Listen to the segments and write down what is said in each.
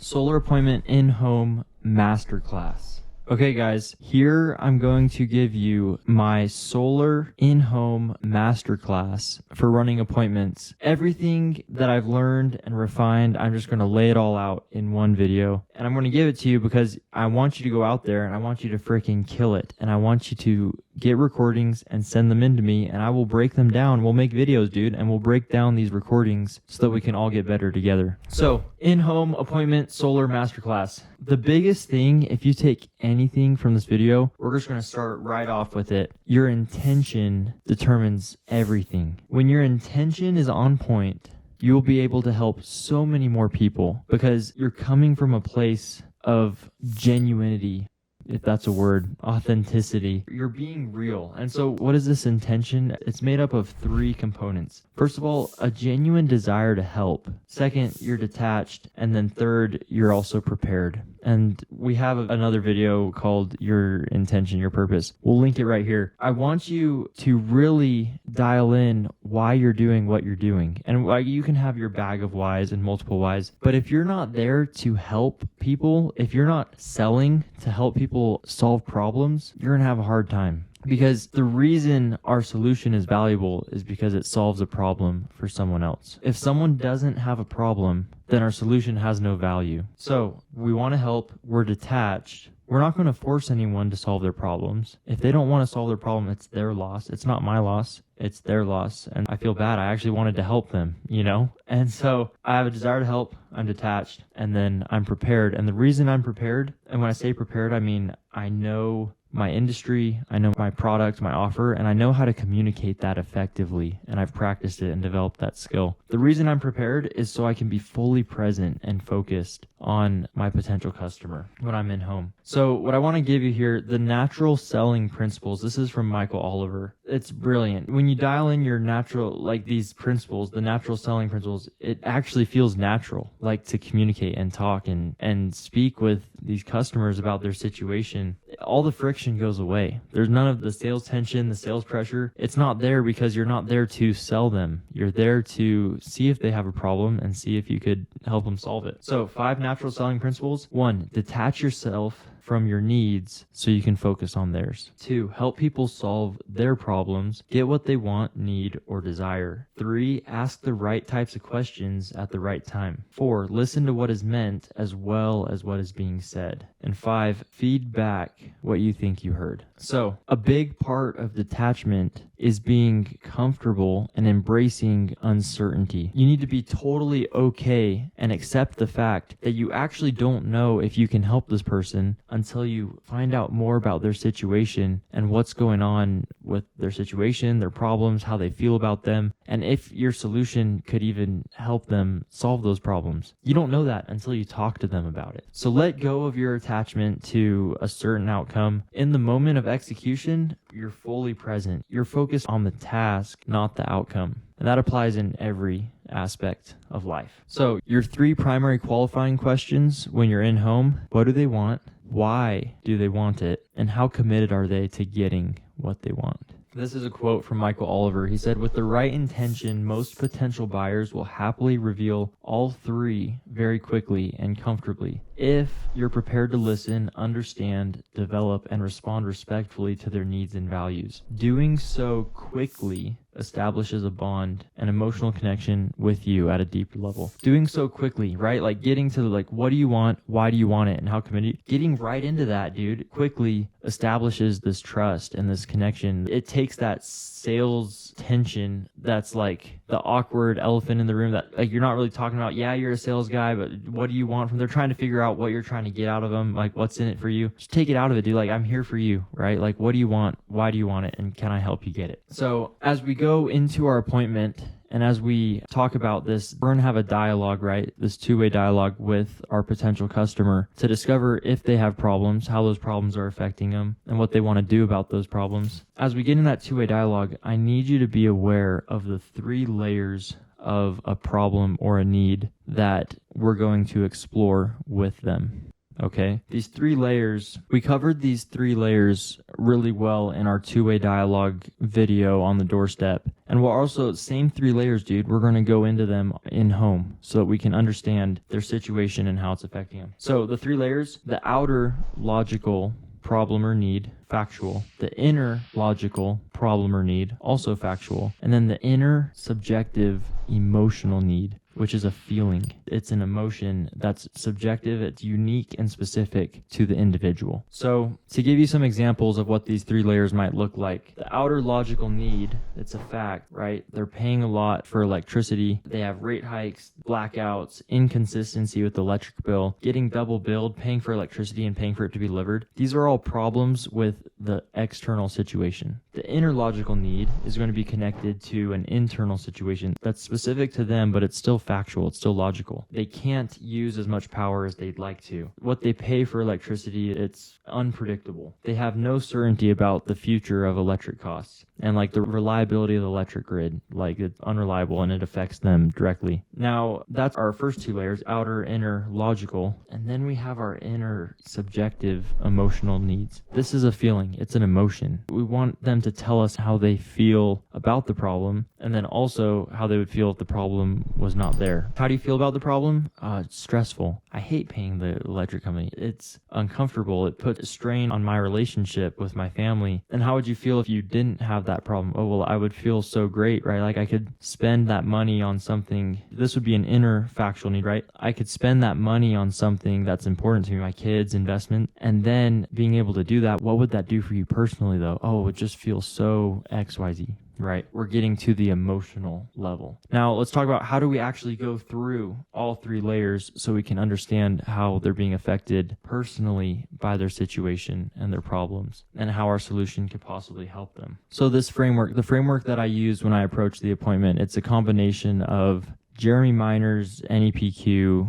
Solar Appointment in-Home Masterclass. Okay guys, here I'm going to give you my solar in-home masterclass for running appointments. Everything that I've learned and refined, I'm just going to lay it all out in one video. And I'm going to give it to you because I want you to go out there and I want you to freaking kill it. And I want you to get recordings and send them in to me, and I will break them down. We'll make videos, dude, and we'll break down these recordings so that we can all get better together. So, in-home appointment solar masterclass. The biggest thing, if you take anything from this video, we're just going to start right off with it. Your intention determines everything. When your intention is on point, you'll be able to help so many more people because you're coming from a place of genuinity, if that's a word, authenticity. You're being real. And so what is this intention? It's made up of 3 components. First of all, a genuine desire to help. Second, you're detached. And then third, you're also prepared. And we have another video called Your Intention, Your Purpose. We'll link it right here. I want you to really dial in why you're doing what you're doing. And you can have your bag of whys and multiple whys. But if you're not there to help people, if you're not selling to help people solve problems, you're going to have a hard time. Because the reason our solution is valuable is because it solves a problem for someone else. If someone doesn't have a problem, then our solution has no value. So we want to help. We're detached. We're not going to force anyone to solve their problems. If they don't want to solve their problem, it's their loss. It's not my loss. It's their loss. And I feel bad. I actually wanted to help them, you know? And so I have a desire to help. I'm detached. And then I'm prepared. And the reason I'm prepared, and when I say prepared, I mean I know my industry, I know my product, my offer, and I know how to communicate that effectively, and I've practiced it and developed that skill. The reason I'm prepared is so I can be fully present and focused on my potential customer when I'm in home. So what I want to give you here, the natural selling principles. This is from Michael Oliver. It's brilliant. When you dial in your natural, like these principles, the natural selling principles, it actually feels natural, like to communicate and talk and speak with these customers about their situation. All the friction goes away. There's none of the sales tension, the sales pressure. It's not there because you're not there to sell them. You're there to see if they have a problem and see if you could help them solve it. So 5 natural selling principles. 1, detach yourself from your needs so you can focus on theirs. 2, help people solve their problems, get what they want, need, or desire. 3, ask the right types of questions at the right time. 4, listen to what is meant as well as what is being said. And 5, feed back what you think you heard. So a big part of detachment is being comfortable and embracing uncertainty. You need to be totally okay and accept the fact that you actually don't know if you can help this person until you find out more about their situation and what's going on with their situation, their problems, how they feel about them, and if your solution could even help them solve those problems. You don't know that until you talk to them about it. So let go of your attachment to a certain outcome. In the moment of execution, you're fully present. You're focused on the task, not the outcome. And that applies in every aspect of life. So your 3 primary qualifying questions when you're in home: what do they want? Why do they want it? And how committed are they to getting what they want? This is a quote from Michael Oliver. He said, with the right intention, most potential buyers will happily reveal all 3 very quickly and comfortably. If you're prepared to listen, understand, develop, and respond respectfully to their needs and values. Doing so quickly establishes a bond, an emotional connection with you at a deeper level. Doing so quickly, right? Like getting to what do you want? Why do you want it? And how committed? Getting right into that, dude, quickly establishes this trust and this connection. It takes that sales tension that's like the awkward elephant in the room that like you're not really talking about, yeah, you're a sales guy, but what do you want from them? They're trying to figure out what you're trying to get out of them, like what's in it for you. Just take it out of it, dude. Like, I'm here for you, right? Like, what do you want? Why do you want it? And can I help you get it? So as we go into our appointment, and as we talk about this, we're going to have a dialogue, right? This 2-way dialogue with our potential customer to discover if they have problems, how those problems are affecting them, and what they want to do about those problems. As we get in that 2-way dialogue, I need you to be aware of the 3 layers of a problem or a need that we're going to explore with them. Okay, these 3 layers, we covered these 3 layers really well in our 2-way dialogue video on the doorstep. And we're also, same 3 layers, dude, we're going to go into them in home so that we can understand their situation and how it's affecting them. So the 3 layers, the outer logical problem or need, factual. The inner logical problem or need, also factual. And then the inner subjective emotional need, which is a feeling. It's an emotion that's subjective, it's unique and specific to the individual. So to give you some examples of what these 3 layers might look like, the outer logical need, it's a fact, right? They're paying a lot for electricity. They have rate hikes, blackouts, inconsistency with the electric bill, getting double billed, paying for electricity and paying for it to be delivered. These are all problems with the external situation. The inner logical need is going to be connected to an internal situation that's specific to them, but it's still factual, it's still logical. They can't use as much power as they'd like to. What they pay for electricity, it's unpredictable. They have no certainty about the future of electric costs. And like the reliability of the electric grid, like it's unreliable and it affects them directly. Now, that's our first 2 layers, outer, inner, logical. And then we have our inner subjective emotional needs. This is a feeling, it's an emotion. We want them to tell us how they feel about the problem, and then also how they would feel if the problem was not there. How do you feel about the problem? It's stressful. I hate paying the electric company. It's uncomfortable. It puts a strain on my relationship with my family. And how would you feel if you didn't have that problem? Oh, well, I would feel so great, right? Like I could spend that money on something. This would be an inner factual need, right? I could spend that money on something that's important to me, my kids' investment, and then being able to do that. What would that do for you personally though? Oh, it would just feel so XYZ. Right, we're getting to the emotional level. Now let's talk about how do we actually go through all 3 layers so we can understand how they're being affected personally by their situation and their problems, and how our solution could possibly help them. So this framework, the framework that I used when I approached the appointment, it's a combination of Jeremy Miner's NEPQ,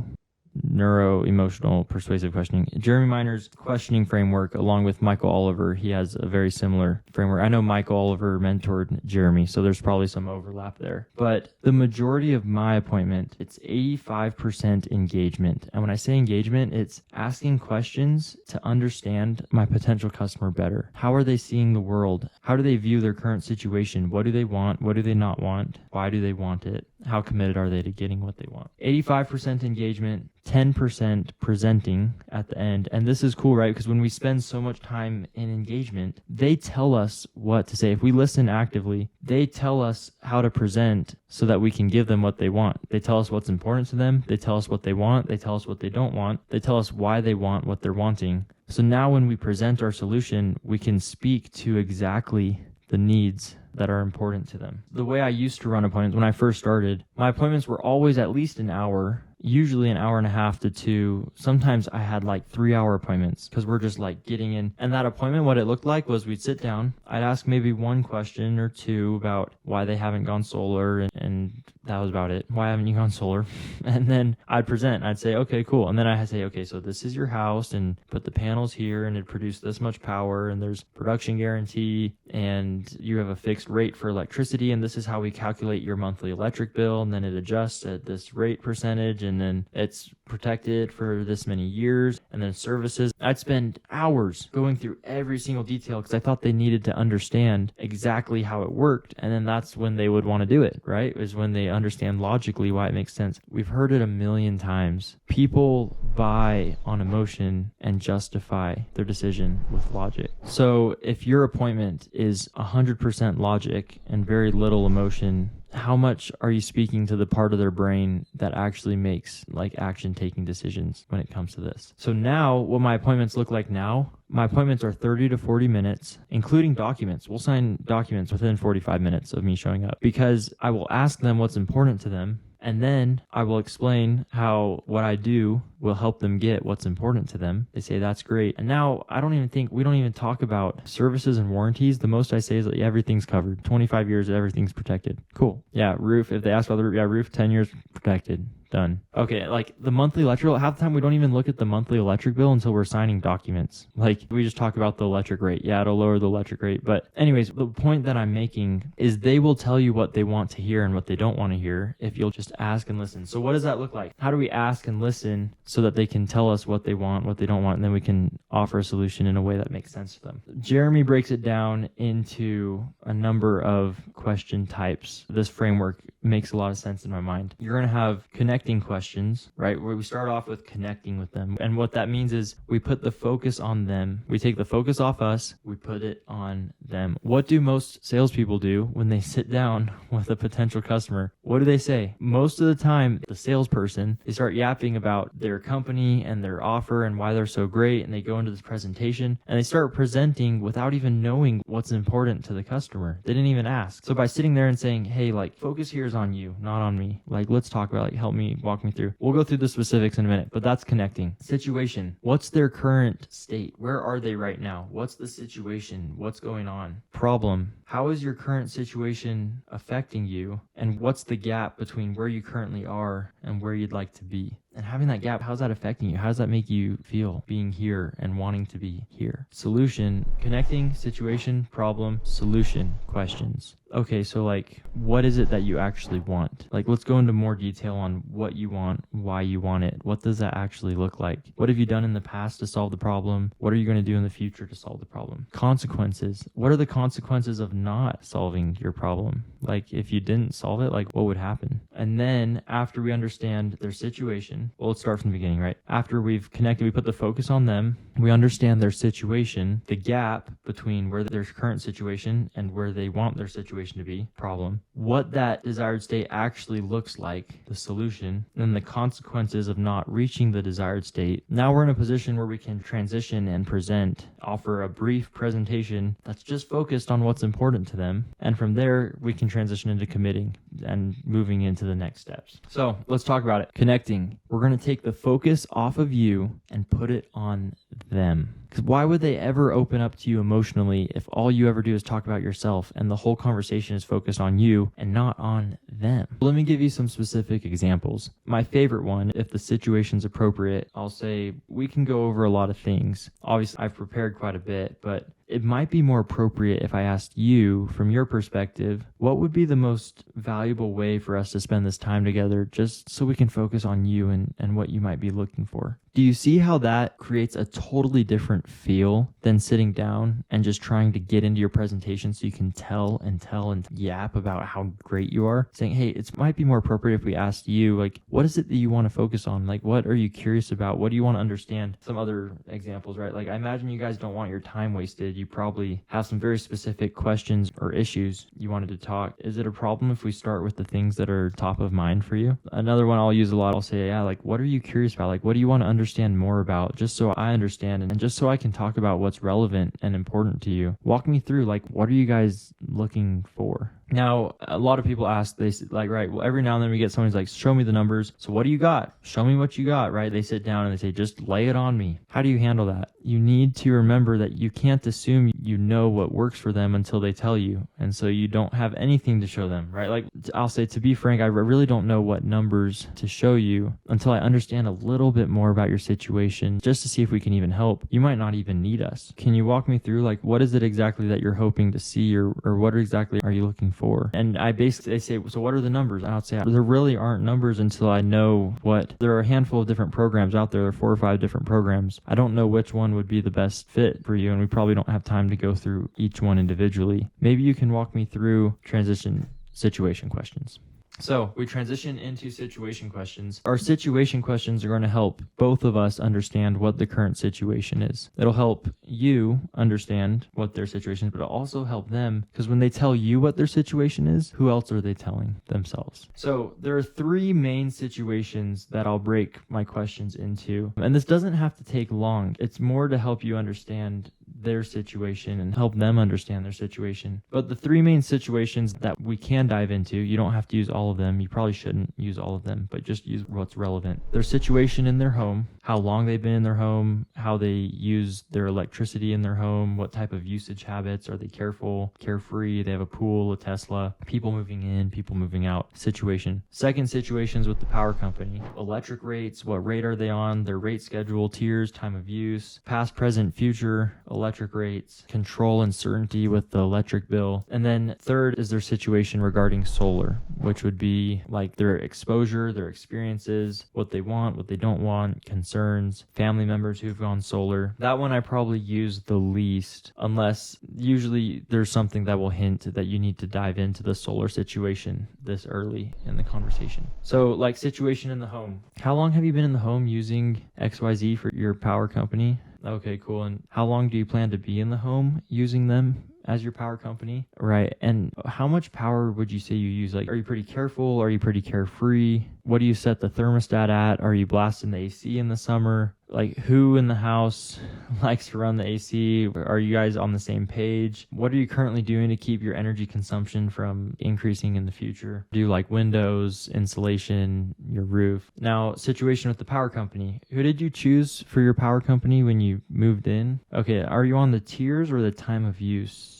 neuro-emotional persuasive questioning. Jeremy Miner's questioning framework, along with Michael Oliver, he has a very similar framework. I know Michael Oliver mentored Jeremy, so there's probably some overlap there. But the majority of my appointment, it's 85% engagement. And when I say engagement, it's asking questions to understand my potential customer better. How are they seeing the world? How do they view their current situation? What do they want? What do they not want? Why do they want it? How committed are they to getting what they want? 85% engagement, 10% presenting at the end. And this is cool, right? Because when we spend so much time in engagement, they tell us what to say. If we listen actively, they tell us how to present so that we can give them what they want. They tell us what's important to them. They tell us what they want. They tell us what they don't want. They tell us why they want what they're wanting. So now when we present our solution, we can speak to exactly the needs that are important to them. The way I used to run appointments when I first started, my appointments were always at least an hour, usually an hour and a half to 2. Sometimes I had like 3-hour appointments because we're just like getting in. And that appointment, what it looked like was we'd sit down, I'd ask maybe 1 question or 2 about why they haven't gone solar, and that was about it. Why haven't you gone solar? And then I'd present. I'd say, okay, cool. And then I'd say, okay, so this is your house, and put the panels here, and it produced this much power, and there's production guarantee, and you have a fixed rate for electricity, and this is how we calculate your monthly electric bill, and then it adjusts at this rate percentage, and then it's protected for this many years, and then services. I'd spend hours going through every single detail because I thought they needed to understand exactly how it worked, and then that's when they would want to do it, right? Is when they understand logically why it makes sense. We've heard it a million times. People buy on emotion and justify their decision with logic. So if your appointment is 100% logic and very little emotion, how much are you speaking to the part of their brain that actually makes like action taking decisions when it comes to this? So now what my appointments look like now, my appointments are 30 to 40 minutes, including documents. We'll sign documents within 45 minutes of me showing up because I will ask them what's important to them. And then I will explain how what I do will help them get what's important to them. They say, that's great. And now we don't even talk about services and warranties. The most I say is that everything's covered. 25 years, everything's protected. Cool. Yeah, roof. If they ask about the roof, yeah, roof, 10 years protected. Done. Okay, like the monthly electric bill, half the time we don't even look at the monthly electric bill until we're signing documents. Like we just talk about the electric rate. Yeah, it'll lower the electric rate. But anyways, the point that I'm making is they will tell you what they want to hear and what they don't want to hear if you'll just ask and listen. So what does that look like? How do we ask and listen so that they can tell us what they want, what they don't want, and then we can offer a solution in a way that makes sense to them. Jeremy breaks it down into a number of question types. This framework makes a lot of sense in my mind. You're going to have connecting questions, right? Where we start off with connecting with them. And what that means is we put the focus on them. We take the focus off us, we put it on them. What do most salespeople do when they sit down with a potential customer? What do they say? Most of the time, the salesperson, they start yapping about their company and their offer and why they're so great. And they go into this presentation and they start presenting without even knowing what's important to the customer. They didn't even ask. So by sitting there and saying, hey, like, focus here is on you, not on me. Like, let's talk about, like, help me, walk me through. We'll go through the specifics in a minute, but that's connecting. Situation. What's their current state? Where are they right now? What's the situation? What's going on? Problem. How is your current situation affecting you? And what's the gap between where you currently are and where you'd like to be? And having that gap, how's that affecting you? How does that make you feel being here and wanting to be here? Solution, connecting, situation, problem, solution, questions. Okay, so like, what is it that you actually want? Like, let's go into more detail on what you want, why you want it. What does that actually look like? What have you done in the past to solve the problem? What are you going to do in the future to solve the problem? Consequences. What are the consequences of not solving your problem? Like, if you didn't solve it, like, what would happen? And then after we understand their situation, well, let's start from the beginning, right? After we've connected, we put the focus on them. We understand their situation, the gap between where their current situation and where they want their situation to be, problem, what that desired state actually looks like, the solution, and the consequences of not reaching the desired state. Now we're in a position where we can transition and present, offer a brief presentation that's just focused on what's important to them. And from there, we can transition into committing and moving into the next steps. So let's talk about it. Connecting. We're going to take the focus off of you and put it on them. Because why would they ever open up to you emotionally if all you ever do is talk about yourself and the whole conversation is focused on you and not on them? Let me give you some specific examples. My favorite one, if the situation's appropriate, I'll say we can go over a lot of things. Obviously, I've prepared quite a bit, but it might be more appropriate if I asked you, from your perspective, what would be the most valuable way for us to spend this time together just so we can focus on you and what you might be looking for? Do you see how that creates a totally different feel than sitting down and just trying to get into your presentation so you can tell and yap about how great you are? Saying, hey, it might be more appropriate if we asked you, like, what is it that you want to focus on? Like, what are you curious about? What do you want to understand? Some other examples, right? Like, I imagine you guys don't want your time wasted. You probably have some very specific questions or issues you wanted to talk. Is it a problem if we start with the things that are top of mind for you? Another one I'll use a lot, I'll say, yeah, like, what are you curious about? Like, what do you want to understand more about, just so I understand and just so I can talk about what's relevant and important to you? Walk me through, like, what are you guys looking for? Now, a lot of people ask, they like, right, well, every now and then we get someone's like, show me the numbers. So what do you got? Show me what you got, right? They sit down and they say, just lay it on me. How do you handle that? You need to remember that you can't assume you know what works for them until they tell you. And so you don't have anything to show them, right? Like, I'll say, to be frank, I really don't know what numbers to show you until I understand a little bit more about your situation, just to see if we can even help. You might not even need us. Can you walk me through, like, what is it exactly that you're hoping to see, or what exactly are you looking for? And they say, so what are the numbers? And I'll say, there really aren't numbers until I know there are a handful of different programs out there. There are 4 or 5 different programs. I don't know which one would be the best fit for you, and we probably don't have time to go through each one individually. Maybe you can walk me through transition situation questions. So we transition into situation questions. Our situation questions are going to help both of us understand what the current situation is. It'll help you understand what their situation is, but it'll also help them, because when they tell you what their situation is, who else are they telling themselves? So there are 3 main situations that I'll break my questions into. And this doesn't have to take long. It's more to help you understand their situation and help them understand their situation. But the 3 main situations that we can dive into, you don't have to use all of them. You probably shouldn't use all of them, but just use what's relevant. Their situation in their home, how long they've been in their home, how they use their electricity in their home, what type of usage habits, are they careful, carefree, they have a pool, a Tesla, people moving in, people moving out, situation. Second, situations with the power company, electric rates, what rate are they on, their rate schedule, tiers, time of use, past, present, future, electric rates, control and certainty with the electric bill. And then third is their situation regarding solar, which would be like their exposure, their experiences, what they want, what they don't want, concerns, concerns, family members who've gone solar. That one I probably use the least, unless usually there's something that will hint that you need to dive into the solar situation this early in the conversation. So like situation in the home. How long have you been in the home using XYZ for your power company? Okay, cool. And how long do you plan to be in the home using them as your power company? Right. And how much power would you say you use? Like, are you pretty careful? Are you pretty carefree? What do you set the thermostat at? Are you blasting the AC in the summer? Like, who in the house likes to run the AC? Are you guys on the same page? What are you currently doing to keep your energy consumption from increasing in the future? Do you like windows, insulation, your roof? Now, situation with the power company. Who did you choose for your power company when you moved in? Okay, are you on the tiers or the time of use?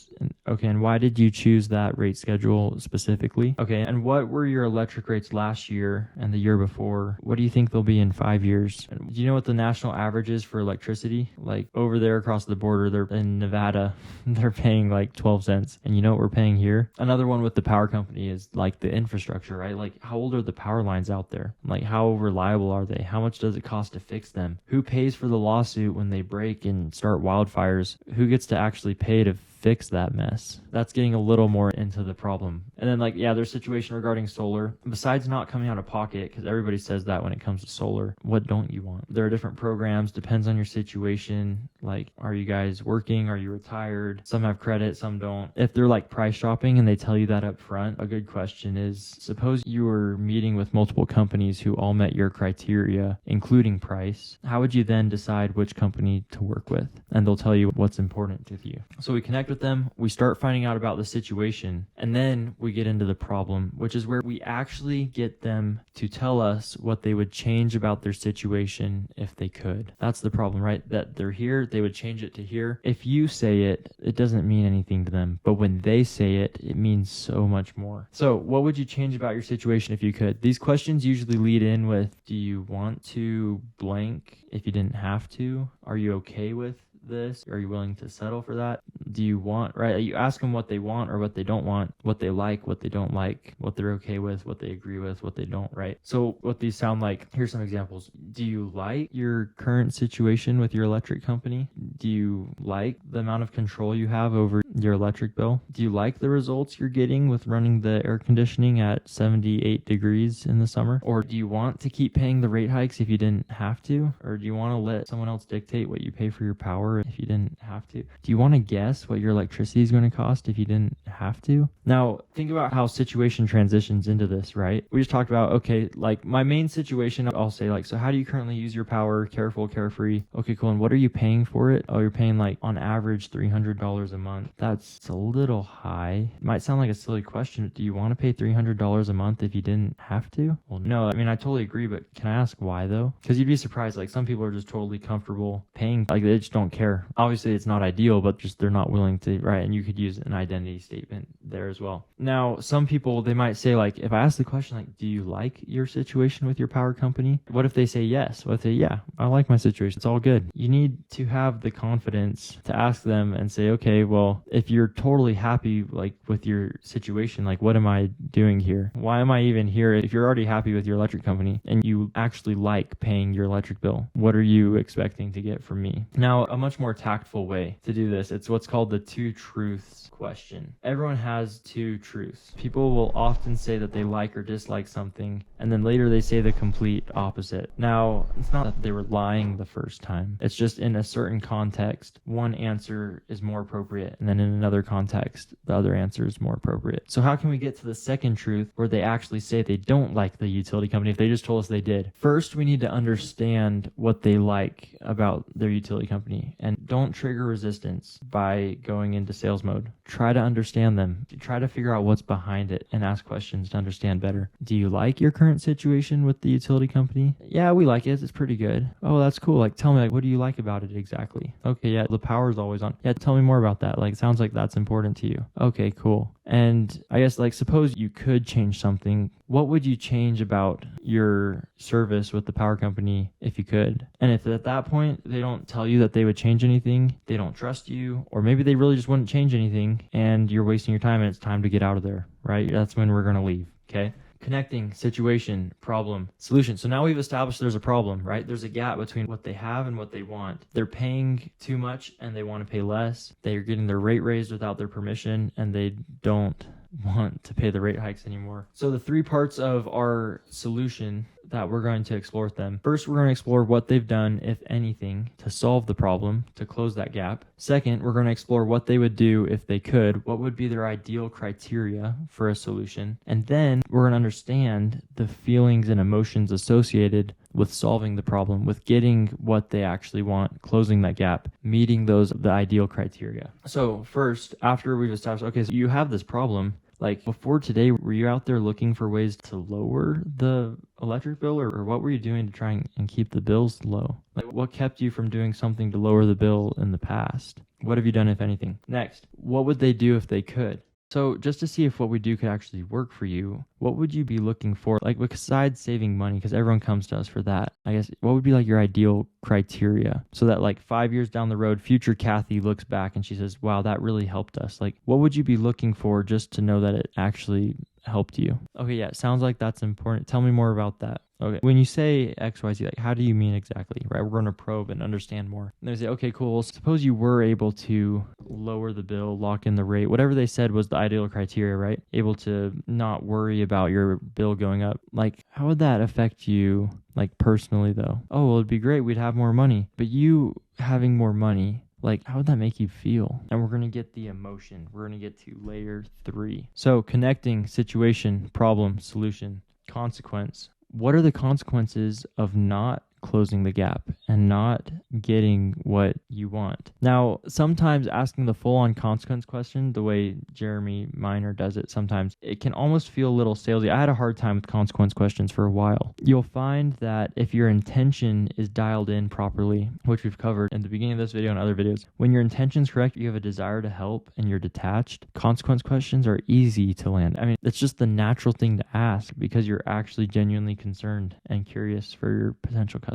Okay, and why did you choose that rate schedule specifically? Okay, and what were your electric rates last year and the year before? What do you think they'll be in 5 years? And do you know what the national average is for electricity? Like over there across the border, they're in Nevada, they're paying like 12 cents. And you know what we're paying here? Another one with the power company is like the infrastructure, right? Like how old are the power lines out there? Like how reliable are they? How much does it cost to fix them? Who pays for the lawsuit when they break and start wildfires? Who gets to actually pay to fix that mess? That's getting a little more into the problem. And then like, yeah, there's situation regarding solar. Besides not coming out of pocket, because everybody says that when it comes to solar, what don't you want? There are different programs, depends on your situation. Like, are you guys working? Are you retired? Some have credit, some don't. If they're like price shopping and they tell you that up front, a good question is, suppose you were meeting with multiple companies who all met your criteria, including price. How would you then decide which company to work with? And they'll tell you what's important to you. So we connect with them, we start finding out about the situation, and then we get into the problem, which is where we actually get them to tell us what they would change about their situation if they could. That's the problem, right? That they're here, they would change it to here. If you say it, it doesn't mean anything to them, but when they say it, it means so much more. So what would you change about your situation if you could? These questions usually lead in with, do you want to blank if you didn't have to? Are you okay with this? Are you willing to settle for that? Do you want, right? You ask them what they want or what they don't want, what they like, what they don't like, what they're okay with, what they agree with, what they don't, right? So what these sound like, here's some examples. Do you like your current situation with your electric company? Do you like the amount of control you have over your electric bill? Do you like the results you're getting with running the air conditioning at 78 degrees in the summer? Or do you want to keep paying the rate hikes if you didn't have to? Or do you want to let someone else dictate what you pay for your power if you didn't have to? Do you want to guess what your electricity is going to cost if you didn't have to? Now, think about how situation transitions into this, right? We just talked about, okay, like my main situation, I'll say like, so how do you currently use your power? Careful, carefree. Okay, cool. And what are you paying for it? Oh, you're paying like on average $300 a month. That's a little high. It might sound like a silly question. Do you want to pay $300 a month if you didn't have to? Well, no, I mean, I totally agree, but can I ask why though? Because you'd be surprised. Like some people are just totally comfortable paying, like they just don't care. Obviously it's not ideal, but just they're not willing to, right? And you could use an identity statement there as well. Now, some people, they might say like, if I ask the question like, do you like your situation with your power company? What if they say yes? What if they, yeah, I like my situation. It's all good. You need to have the confidence to ask them and say, okay, well, if you're totally happy like with your situation, like what am I doing here? Why am I even here? If you're already happy with your electric company and you actually like paying your electric bill, what are you expecting to get from me? Now, a much more tactful way to do this, it's what's called the two truths question. Everyone has two truths. People will often say that they like or dislike something, and then later they say the complete opposite. Now, it's not that they were lying the first time. It's just in a certain context, one answer is more appropriate, and then in another context, the other answer is more appropriate. So how can we get to the second truth where they actually say they don't like the utility company if they just told us they did? First, we need to understand what they like about their utility company, and don't trigger resistance by going into sales mode. Try to understand them. Try to figure out what's behind it and ask questions to understand better. Do you like your current situation with the utility company? Yeah, we like it. It's pretty good. Oh, that's cool. Like, tell me, like, what do you like about it exactly? Okay, yeah, the power is always on. Yeah, tell me more about that. Like, sounds like that's important to you. Okay, cool. And I guess, like, suppose you could change something. What would you change about your service with the power company if you could? And if at that point they don't tell you that they would change anything, they don't trust you, or maybe they really just wouldn't change anything and you're wasting your time and it's time to get out of there, right? That's when we're going to leave, okay? Connecting situation, problem, solution. So now we've established there's a problem, right? There's a gap between what they have and what they want. They're paying too much and they want to pay less. They're getting their rate raised without their permission and they don't want to pay the rate hikes anymore. So the 3 parts of our solution that we're going to explore with them. First, we're going to explore what they've done, if anything, to solve the problem, to close that gap. Second, we're going to explore what they would do if they could, what would be their ideal criteria for a solution. And then we're going to understand the feelings and emotions associated with solving the problem, with getting what they actually want, closing that gap, meeting the ideal criteria. So first, after we've established, okay, so you have this problem, like before today, were you out there looking for ways to lower the electric bill, or what were you doing to try and keep the bills low? Like what kept you from doing something to lower the bill in the past? What have you done, if anything? Next, what would they do if they could? So just to see if what we do could actually work for you, what would you be looking for? Like besides saving money, because everyone comes to us for that, I guess, what would be like your ideal criteria? So that like 5 years down the road, future Kathy looks back and she says, wow, that really helped us. Like what would you be looking for just to know that it actually helped you? Okay, yeah, it sounds like that's important. Tell me more about that. Okay, when you say XYZ, like how do you mean exactly, right? We're going to probe and understand more. And they say, okay, cool. Suppose you were able to lower the bill, lock in the rate, whatever they said was the ideal criteria, right? Able to not worry about your bill going up. Like how would that affect you, like personally though? Oh, well, it'd be great. We'd have more money. But you having more money, like, how would that make you feel? And we're going to get the emotion. We're going to get to layer 3. So connecting situation, problem, solution, consequence. What are the consequences of not closing the gap and not getting what you want? Now, sometimes asking the full-on consequence question, the way Jeremy Miner does it, sometimes it can almost feel a little salesy. I had a hard time with consequence questions for a while. You'll find that if your intention is dialed in properly, which we've covered in the beginning of this video and other videos, when your intention's correct, you have a desire to help and you're detached, consequence questions are easy to land. I mean, it's just the natural thing to ask because you're actually genuinely concerned and curious for your potential customers.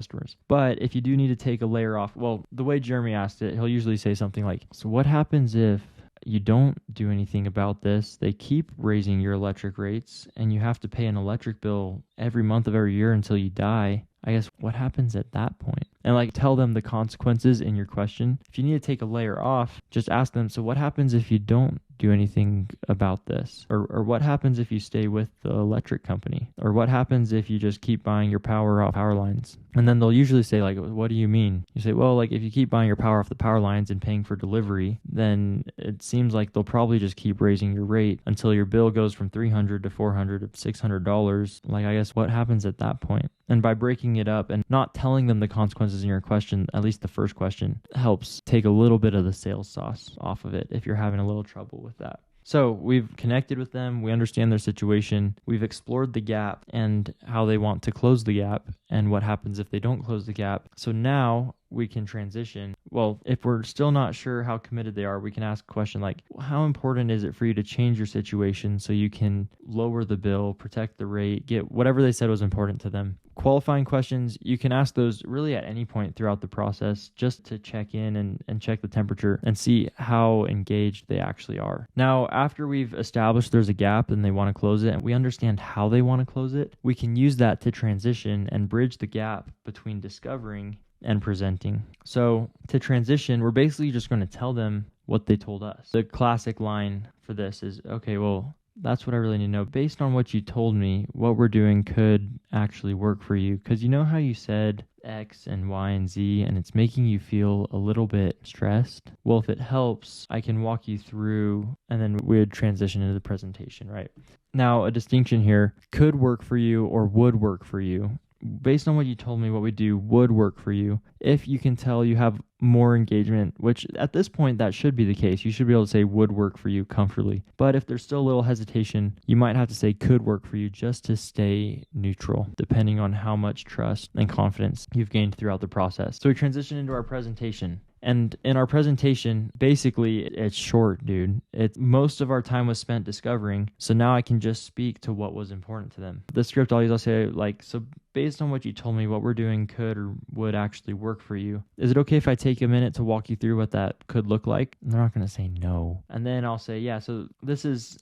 But if you do need to take a layer off, well, the way Jeremy asked it, he'll usually say something like, so what happens if you don't do anything about this? They keep raising your electric rates and you have to pay an electric bill every month of every year until you die. I guess what happens at that point? And like tell them the consequences in your question. If you need to take a layer off, just ask them, so what happens if you don't do anything about this? Or what happens if you stay with the electric company? Or what happens if you just keep buying your power off power lines? And then they'll usually say like, what do you mean? You say, well, like if you keep buying your power off the power lines and paying for delivery, then it seems like they'll probably just keep raising your rate until your bill goes from $300 to $400 to $600. Like, I guess what happens at that point? And by breaking it up and not telling them the consequences in your question, at least the first question, helps take a little bit of the sales sauce off of it if you're having a little trouble with that. So we've connected with them. We understand their situation. We've explored the gap and how they want to close the gap and what happens if they don't close the gap. So now we can transition. Well, if we're still not sure how committed they are, we can ask a question like, how important is it for you to change your situation so you can lower the bill, protect the rate, get whatever they said was important to them? Qualifying questions, you can ask those really at any point throughout the process just to check in and check the temperature and see how engaged they actually are. Now, after we've established there's a gap and they want to close it and we understand how they want to close it, we can use that to transition and bridge the gap between discovering and presenting. So to transition, we're basically just going to tell them what they told us. The classic line for this is, okay, well, that's what I really need to know. Based on what you told me, what we're doing could actually work for you. Because you know how you said X and Y and Z and it's making you feel a little bit stressed? Well, if it helps, I can walk you through and then we'd transition into the presentation, right? Now, a distinction here, could work for you or would work for you. Based on what you told me, what we do would work for you. If you can tell you have more engagement, which at this point, that should be the case. You should be able to say would work for you comfortably. But if there's still a little hesitation, you might have to say could work for you just to stay neutral, depending on how much trust and confidence you've gained throughout the process. So we transition into our presentation. And in our presentation, basically, it's short, dude. Most of our time was spent discovering, so now I can just speak to what was important to them. The script I'll use, I'll say, like, so based on what you told me, what we're doing could or would actually work for you. Is it okay if I take a minute to walk you through what that could look like? And they're not going to say no. And then I'll say, yeah, so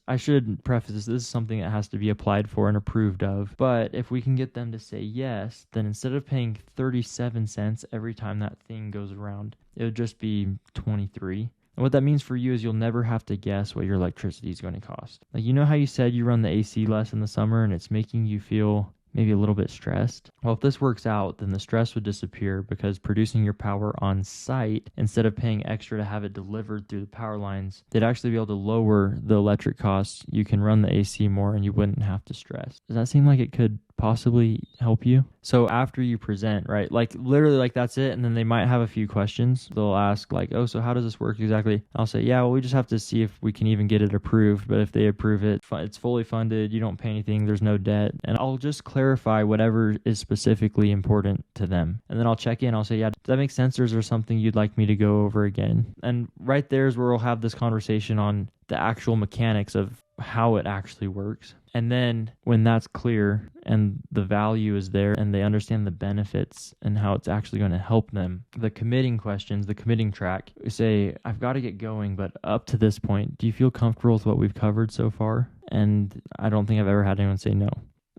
I should preface this is something that has to be applied for and approved of. But if we can get them to say yes, then instead of paying 37 cents every time that thing goes around, it would just be 23. And what that means for you is you'll never have to guess what your electricity is going to cost. Like, you know how you said you run the AC less in the summer and it's making you feel maybe a little bit stressed? Well, if this works out, then the stress would disappear because producing your power on site, instead of paying extra to have it delivered through the power lines, they'd actually be able to lower the electric costs. You can run the AC more and you wouldn't have to stress. Does that seem like it could possibly help you? So after you present, right, like literally like that's it, and then they might have a few questions. They'll ask like, oh, so how does this work exactly? I'll say, yeah, well, we just have to see if we can even get it approved. But if they approve it, it's fully funded, you don't pay anything, there's no debt. And I'll just clarify whatever is specifically important to them. And then I'll check in, I'll say, yeah, does that make sense, or is there something you'd like me to go over again? And right there is where we'll have this conversation on the actual mechanics of how it actually works. And then when that's clear and the value is there and they understand the benefits and how it's actually going to help them, the committing questions, the committing track, we say, I've got to get going, but up to this point, do you feel comfortable with what we've covered so far? And I don't think I've ever had anyone say no.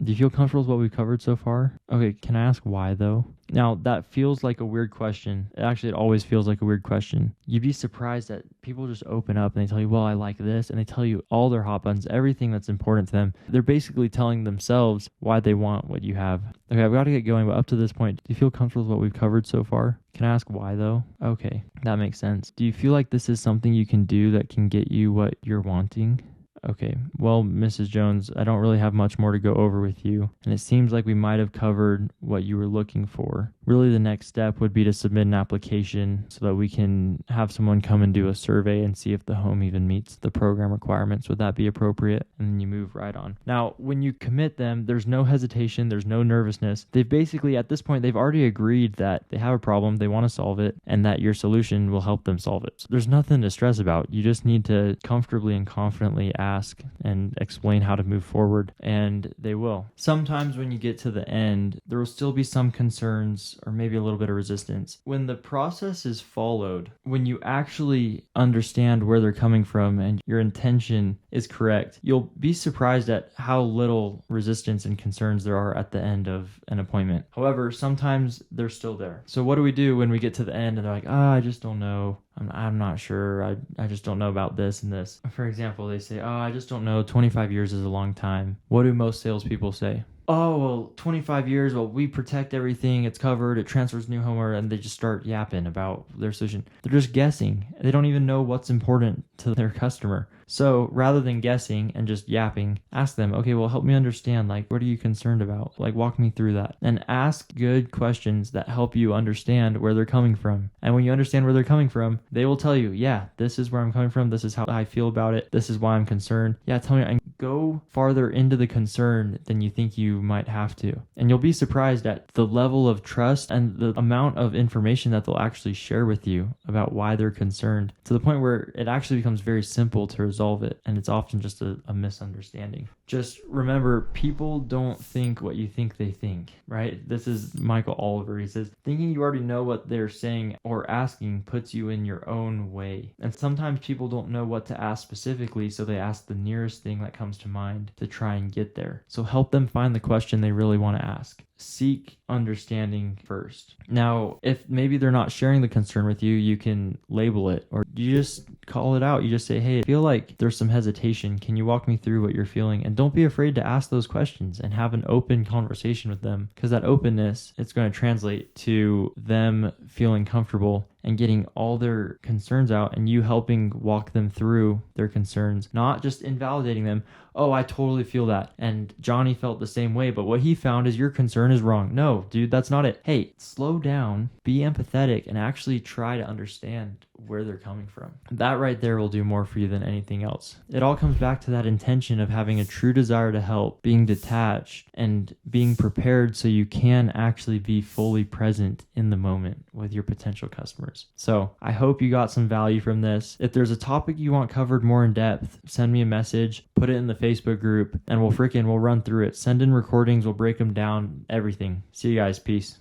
Do you feel comfortable with what we've covered so far? Okay, can I ask why though? Now, that feels like a weird question. Actually, it always feels like a weird question. You'd be surprised that people just open up and they tell you, well, I like this, and they tell you all their hot buttons, everything that's important to them. They're basically telling themselves why they want what you have. Okay, I've got to get going, but up to this point, do you feel comfortable with what we've covered so far? Can I ask why though? Okay, that makes sense. Do you feel like this is something you can do that can get you what you're wanting? Okay, well, Mrs. Jones, I don't really have much more to go over with you, and it seems like we might have covered what you were looking for. Really, the next step would be to submit an application so that we can have someone come and do a survey and see if the home even meets the program requirements. Would that be appropriate? And then you move right on. Now, when you commit them, there's no hesitation, there's no nervousness. They've basically, at this point, they've already agreed that they have a problem, they want to solve it, and that your solution will help them solve it. So there's nothing to stress about. You just need to comfortably and confidently ask and explain how to move forward, and they will. Sometimes when you get to the end, there will still be some concerns or maybe a little bit of resistance. When the process is followed, when you actually understand where they're coming from and your intention is correct, you'll be surprised at how little resistance and concerns there are at the end of an appointment. However, sometimes they're still there. So what do we do when we get to the end and they're like, I just don't know. I'm not sure. I just don't know about this and this. For example, they say, I just don't know. 25 years is a long time. What do most salespeople say? Oh, well, 25 years, well, we protect everything. It's covered. It transfers new homeowner, and they just start yapping about their solution. They're just guessing. They don't even know what's important to their customer. So rather than guessing and just yapping, ask them, okay, well, help me understand, like, what are you concerned about? Like, walk me through that. And ask good questions that help you understand where they're coming from. And when you understand where they're coming from, they will tell you, yeah, this is where I'm coming from. This is how I feel about it. This is why I'm concerned. Yeah, tell me, and go farther into the concern than you think you might have to. And you'll be surprised at the level of trust and the amount of information that they'll actually share with you about why they're concerned, to the point where it actually becomes very simple to resolve it. And it's often just a misunderstanding. Just remember, people don't think what you think they think, right? This is Michael Oliver. He says, thinking you already know what they're saying or asking puts you in your own way. And sometimes people don't know what to ask specifically, so they ask the nearest thing that comes to mind to try and get there. So help them find the question they really want to ask. Seek understanding first. Now, if maybe they're not sharing the concern with you, you can label it, or you just call it out. You just say, hey, I feel like there's some hesitation. Can you walk me through what you're feeling? And don't be afraid to ask those questions and have an open conversation with them, because that openness, it's going to translate to them feeling comfortable and getting all their concerns out, and you helping walk them through their concerns, not just invalidating them. Oh, I totally feel that. And Johnny felt the same way, but what he found is your concern is wrong. No, dude, that's not it. Hey, slow down, be empathetic, and actually try to understand where they're coming from. That right there will do more for you than anything else. It all comes back to that intention of having a true desire to help, being detached, and being prepared so you can actually be fully present in the moment with your potential customers. So I hope you got some value from this. If there's a topic you want covered more in depth, send me a message, put it in the Facebook group, and we'll run through it. Send in recordings, we'll break them down, everything. See you guys. Peace.